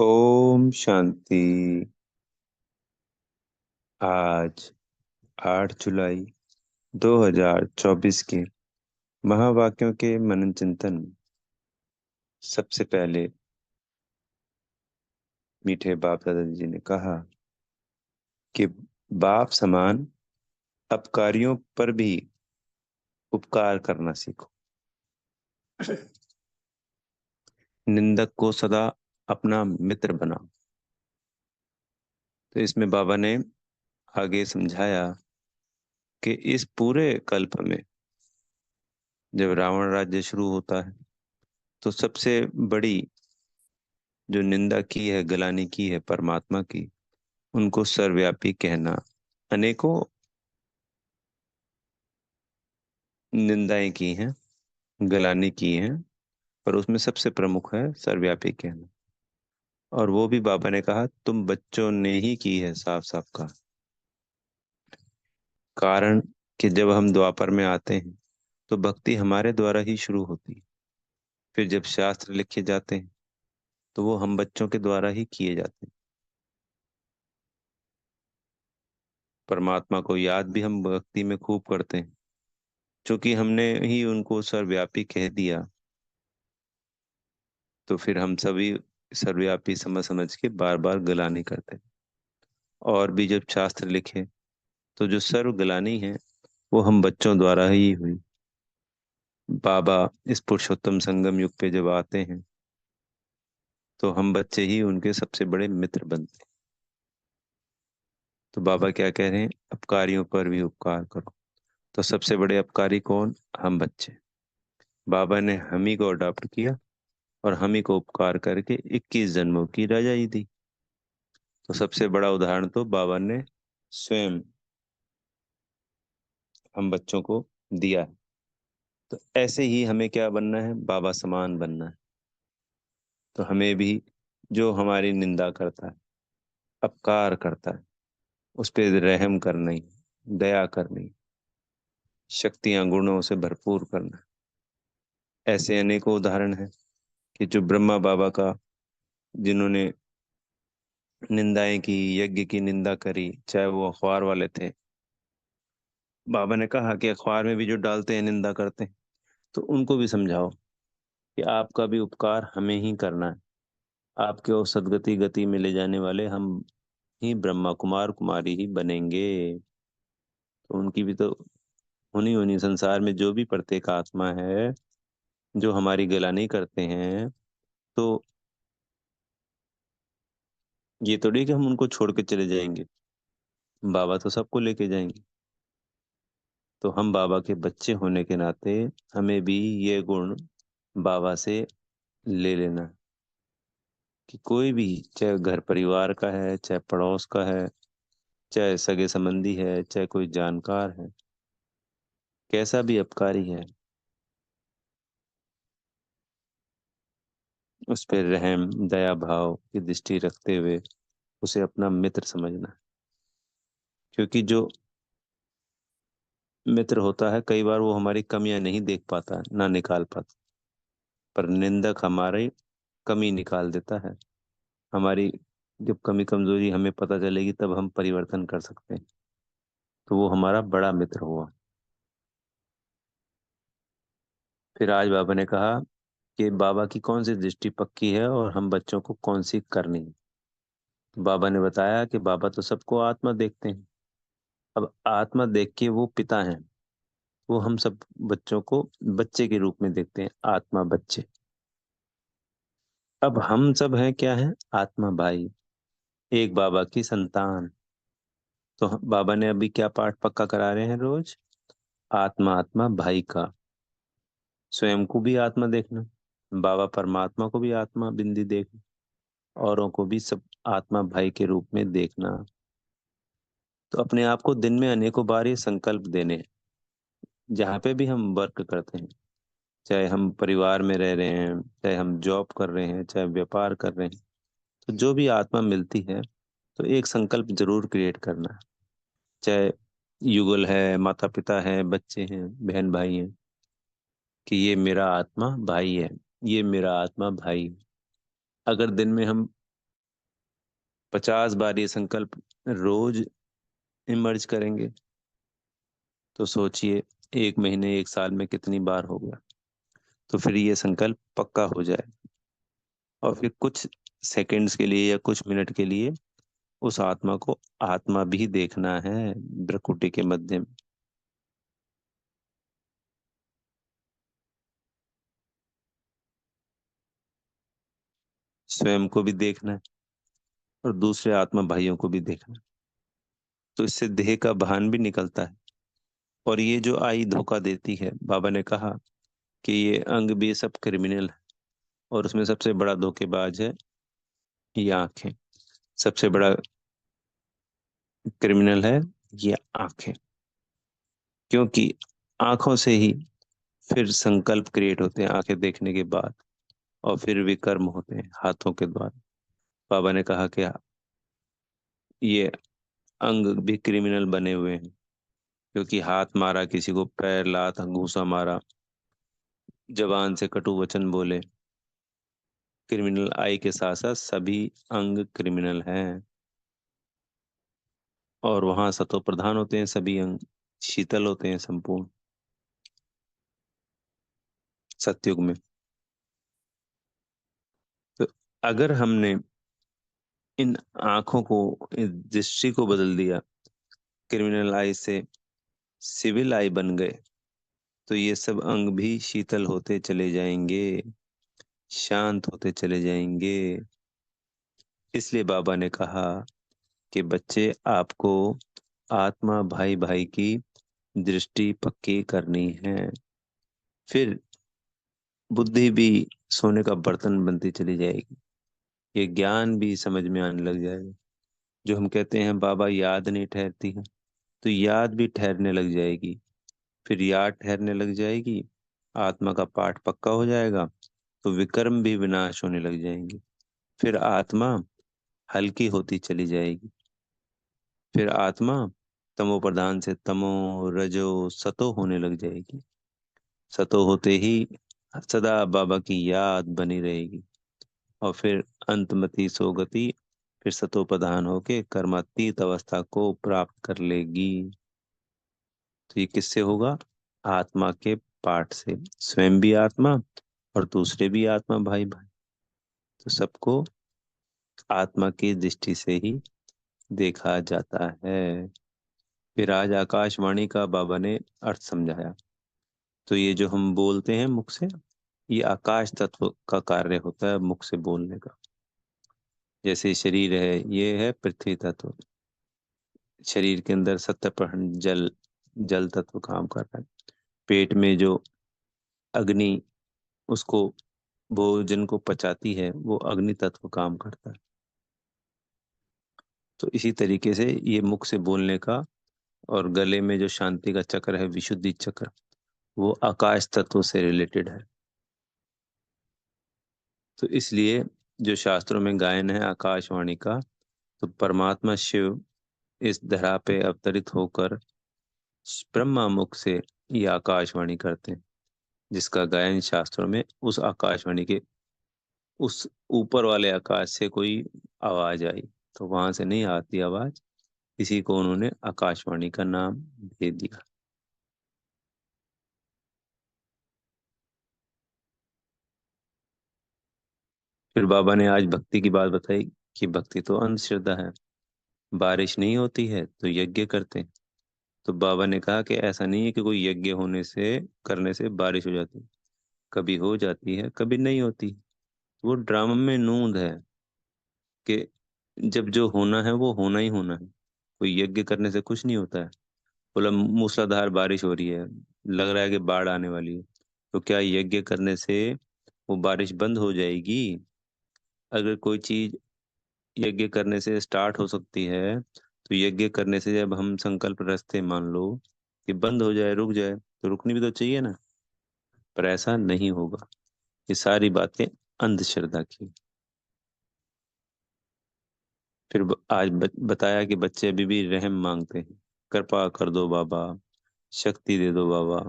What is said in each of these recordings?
ओम शांति। आज 8 जुलाई 2024 के महावाक्यों के मनन चिंतन में सबसे पहले मीठे बाप दादाजी ने कहा कि बाप समान अपकारियों पर भी उपकार करना सीखो। निंदक को सदा अपना मित्र बनाओ। तो इसमें बाबा ने आगे समझाया कि इस पूरे कल्प में जब रावण राज्य शुरू होता है तो सबसे बड़ी जो निंदा की है, गलानी की है परमात्मा की, उनको सर्वव्यापी कहना। अनेकों निंदाएं की हैं, गलानी की हैं, पर उसमें सबसे प्रमुख है सर्वव्यापी कहना। और वो भी बाबा ने कहा तुम बच्चों ने ही की है, साफ साफ कहा। कारण कि जब हम द्वापर में आते हैं तो भक्ति हमारे द्वारा ही शुरू होती है। फिर जब शास्त्र लिखे जाते हैं तो वो हम बच्चों के द्वारा ही किए जाते हैं। परमात्मा को याद भी हम भक्ति में खूब करते हैं, क्योंकि हमने ही उनको सर्वव्यापी कह दिया। तो फिर हम सभी सर्वव्यापी समझ समझ के बार बार गलानी करते हैं। और भी जब शास्त्र लिखे तो जो सर्व गलानी है वो हम बच्चों द्वारा ही हुई। बाबा इस पुरुषोत्तम संगम युग पे जब आते हैं तो हम बच्चे ही उनके सबसे बड़े मित्र बनते हैं। तो बाबा क्या कह रहे हैं? अपकारियों पर भी उपकार करो। तो सबसे बड़े अपकारी कौन? हम बच्चे। बाबा ने हम ही को अडॉप्ट किया और हम ही को उपकार करके 21 जन्मों की रजाई दी। तो सबसे बड़ा उदाहरण तो बाबा ने स्वयं हम बच्चों को दिया है। तो ऐसे ही हमें क्या बनना है? बाबा समान बनना है। तो हमें भी जो हमारी निंदा करता है, अपकार करता है, उस पे रहम करना ही, दया करनी, शक्तियां गुणों से भरपूर करना। ऐसे अनेकों उदाहरण हैं कि जो ब्रह्मा बाबा का, जिन्होंने निंदाएं की, यज्ञ की निंदा करी, चाहे वो अखबार वाले थे। बाबा ने कहा कि अखबार में भी जो डालते हैं, निंदा करते हैं, तो उनको भी समझाओ कि आपका भी उपकार हमें ही करना है। आपके वो सदगति गति में ले जाने वाले हम ही ब्रह्मा कुमार कुमारी ही बनेंगे। तो उनकी भी तो उन्हीं उन्हीं संसार में जो भी प्रत्येक आत्मा है जो हमारी गिलानी करते हैं, तो ये तो नहीं कि हम उनको छोड़ के चले जाएंगे। बाबा तो सबको लेके जाएंगे। तो हम बाबा के बच्चे होने के नाते हमें भी ये गुण बाबा से ले लेना है कि कोई भी, चाहे घर परिवार का है, चाहे पड़ोस का है, चाहे सगे संबंधी है, चाहे कोई जानकार है, कैसा भी अपकारी है, उस पर रहम दया भाव की दृष्टि रखते हुए उसे अपना मित्र समझना। क्योंकि जो मित्र होता है कई बार वो हमारी कमियां नहीं देख पाता, ना निकाल पाता, पर निंदक हमारी कमी निकाल देता है। हमारी जब कमी कमजोरी हमें पता चलेगी तब हम परिवर्तन कर सकते हैं। तो वो हमारा बड़ा मित्र हुआ। फिर आज बाबा ने कहा कि बाबा की कौन सी दृष्टि पक्की है और हम बच्चों को कौन सी करनी है। तो बाबा ने बताया कि बाबा तो सबको आत्मा देखते हैं। अब आत्मा देख के वो पिता हैं, वो हम सब बच्चों को बच्चे के रूप में देखते हैं, आत्मा बच्चे। अब हम सब हैं क्या हैं? आत्मा भाई, एक बाबा की संतान। तो बाबा ने अभी क्या पाठ पक्का करा रहे हैं रोज? आत्मा आत्मा भाई का। स्वयं को भी आत्मा देखना, बाबा परमात्मा को भी आत्मा बिंदी देखना, औरों को भी सब आत्मा भाई के रूप में देखना। तो अपने आप को दिन में अनेकों बार ये संकल्प देने हैं। जहाँ पे भी हम वर्क करते हैं, चाहे हम परिवार में रह रहे हैं, चाहे हम जॉब कर रहे हैं, चाहे व्यापार कर रहे हैं, तो जो भी आत्मा मिलती है तो एक संकल्प जरूर क्रिएट करना है। चाहे युगल है, माता पिता है, बच्चे हैं, बहन भाई हैं, कि ये मेरा आत्मा भाई है, ये मेरा आत्मा भाई है। अगर दिन में हम 50 बार ये संकल्प रोज इमर्ज करेंगे, तो सोचिए 1 महीने 1 साल में कितनी बार हो गया। तो फिर ये संकल्प पक्का हो जाए, और फिर कुछ सेकंड्स के लिए या कुछ मिनट के लिए उस आत्मा को आत्मा भी देखना है, भ्रकुटी के मध्य में। स्वयं को भी देखना है और दूसरे आत्मा भाइयों को भी देखना है। तो इससे देह का भान भी निकलता है। और ये जो आई धोखा देती है, बाबा ने कहा कि ये अंग भी सब क्रिमिनल है, और उसमें सबसे बड़ा धोखेबाज है ये आंखें। सबसे बड़ा क्रिमिनल है ये आंखें, क्योंकि आंखों से ही फिर संकल्प क्रिएट होते हैं आंखें देखने के बाद, और फिर विकर्म होते हैं हाथों के द्वारा। बाबा ने कहा कि ये अंग भी क्रिमिनल बने हुए हैं, क्योंकि हाथ मारा किसी को, पैर लात घूंसा मारा, जबान से कटु वचन बोले। क्रिमिनल आई के साथ साथ सभी अंग क्रिमिनल हैं। और वहां सतो प्रधान होते हैं सभी अंग, शीतल होते हैं संपूर्ण सतयुग में। तो अगर हमने इन आंखों को, इस दृष्टि को बदल दिया, क्रिमिनल आई से सिविल आई बन गए, तो ये सब अंग भी शीतल होते चले जाएंगे, शांत होते चले जाएंगे। इसलिए बाबा ने कहा कि बच्चे, आपको आत्मा भाई भाई की दृष्टि पक्की करनी है। फिर बुद्धि भी सोने का बर्तन बनती चली जाएगी, ये ज्ञान भी समझ में आने लग जाएगा। जो हम कहते हैं बाबा याद नहीं ठहरती है, तो याद भी ठहरने लग जाएगी। फिर याद ठहरने लग जाएगी, आत्मा का पाठ पक्का हो जाएगा, तो विकर्म भी विनाश होने लग जाएंगे। फिर आत्मा हल्की होती चली जाएगी। फिर आत्मा तमो प्रधान से तमो, रजो, सतो होने लग जाएगी। सतो होते ही सदा बाबा की याद बनी रहेगी, और फिर अंतमति सोगति, फिर सतो प्रधान होके कर्मातीत अवस्था को प्राप्त कर लेगी। तो ये किससे होगा? आत्मा के पाठ से। स्वयं भी आत्मा और दूसरे भी आत्मा, भाई भाई। तो सबको आत्मा की दृष्टि से ही देखा जाता है। फिर आज आकाशवाणी का बाबा ने अर्थ समझाया। तो ये जो हम बोलते हैं मुख से, ये आकाश तत्व का कार्य होता है मुख से बोलने का। जैसे शरीर है, ये है पृथ्वी तत्व। शरीर के अंदर 70% जल, जल तत्व काम कर रहा है। पेट में जो अग्नि उसको, भोजन को पचाती है, वो अग्नि तत्व काम करता है। तो इसी तरीके से ये मुख से बोलने का, और गले में जो शांति का चक्र है, विशुद्धि चक्र, वो आकाश तत्व से रिलेटेड है। तो इसलिए जो शास्त्रों में गायन है आकाशवाणी का, तो परमात्मा शिव इस धरा पे अवतरित होकर ब्रह्मा मुख से ये आकाशवाणी करते हैं, जिसका गायन शास्त्रों में उस आकाशवाणी के उस ऊपर वाले आकाश से कोई आवाज आई, तो वहां से नहीं आती आवाज, इसी को उन्होंने आकाशवाणी का नाम दे दिया। फिर बाबा ने आज भक्ति की बात बताई कि भक्ति तो अंधश्रद्धा है। बारिश नहीं होती है तो यज्ञ करते हैं। तो बाबा ने कहा कि ऐसा नहीं है कि कोई यज्ञ होने से, करने से बारिश हो जाती है। कभी हो जाती है, कभी नहीं होती। वो ड्रामा में नूंद है कि जब जो होना है वो होना ही होना है। कोई यज्ञ करने से कुछ नहीं होता है। बोला मूसलाधार बारिश हो रही है, लग रहा है कि बाढ़ आने वाली है, तो क्या यज्ञ करने से वो बारिश बंद हो जाएगी? अगर कोई चीज यज्ञ करने से स्टार्ट हो सकती है, तो यज्ञ करने से जब हम संकल्प रखते, मान लो कि बंद हो जाए, रुक जाए, तो रुकनी भी तो चाहिए ना। पर ऐसा नहीं होगा। ये सारी बातें अंधश्रद्धा की। फिर आज बताया कि बच्चे अभी भी रहम मांगते हैं, कृपा कर दो बाबा, शक्ति दे दो बाबा।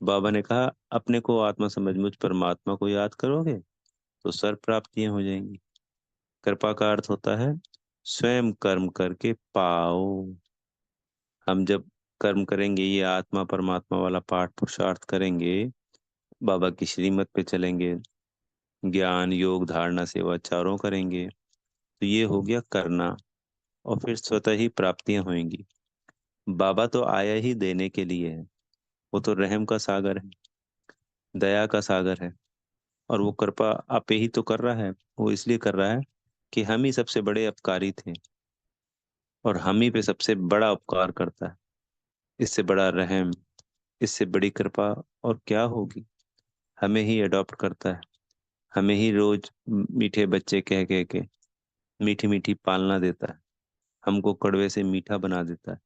बाबा ने कहा अपने को आत्मा समझ, मुझ परमात्मा को याद करोगे तो सर्व प्राप्तियां हो जाएंगी। कृपा का अर्थ होता है स्वयं कर्म करके पाओ। हम जब कर्म करेंगे, ये आत्मा परमात्मा वाला पाठ पुरुषार्थ करेंगे, बाबा की श्रीमत पे चलेंगे, ज्ञान योग धारणा सेवा चारों करेंगे, तो ये हो गया करना। और फिर स्वतः ही प्राप्तियां होंगी। बाबा तो आया ही देने के लिए है। वो तो रहम का सागर है, दया का सागर है। और वो कृपा आपे ही तो कर रहा है। वो इसलिए कर रहा है कि हम ही सबसे बड़े उपकारी थे, और हम ही पे सबसे बड़ा उपकार करता है। इससे बड़ा रहम, इससे बड़ी कृपा और क्या होगी। हमें ही अडॉप्ट करता है, हमें ही रोज मीठे बच्चे कह कह के मीठी मीठी पालना देता है, हमको कड़वे से मीठा बना देता है।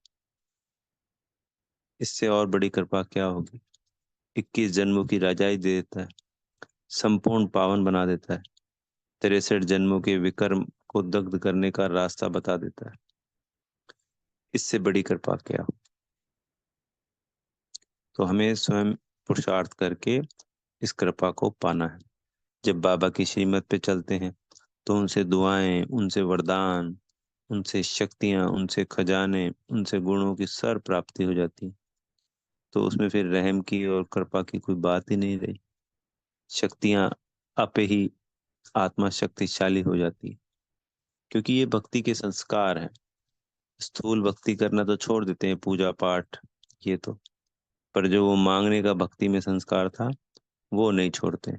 इससे और बड़ी कृपा क्या होगी। 21 जन्मों की रजाई दे देता है, संपूर्ण पावन बना देता है, 63 जन्मों के विकर्म को दग्ध करने का रास्ता बता देता है। इससे बड़ी कृपा क्या हो। तो हमें स्वयं पुरुषार्थ करके इस कृपा को पाना है। जब बाबा की श्रीमत पे चलते हैं, तो उनसे दुआएं, उनसे वरदान, उनसे शक्तियां, उनसे खजाने, उनसे गुणों की सर प्राप्ति हो जाती है। तो उसमें फिर रहम की और कृपा की कोई बात ही नहीं रही। शक्तियां आपे ही आत्मा शक्तिशाली हो जाती है, क्योंकि ये भक्ति के संस्कार हैं। स्थूल भक्ति करना तो छोड़ देते हैं, पूजा पाठ ये तो। पर जो वो मांगने का भक्ति में संस्कार था, वो नहीं छोड़ते।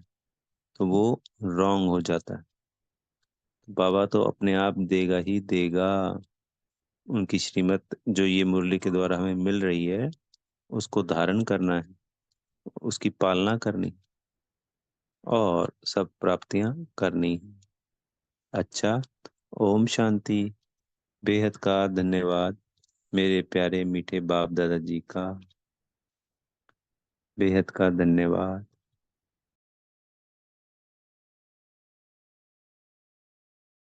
तो वो रॉन्ग हो जाता है। बाबा तो अपने आप देगा ही देगा। उनकी श्रीमत जो ये मुरली के द्वारा हमें मिल रही है, उसको धारण करना है, उसकी पालना करनी, और सब प्राप्तियां करनी है। अच्छा, ओम शांति। बेहद का धन्यवाद मेरे प्यारे मीठे बाप दादाजी का। बेहद का धन्यवाद।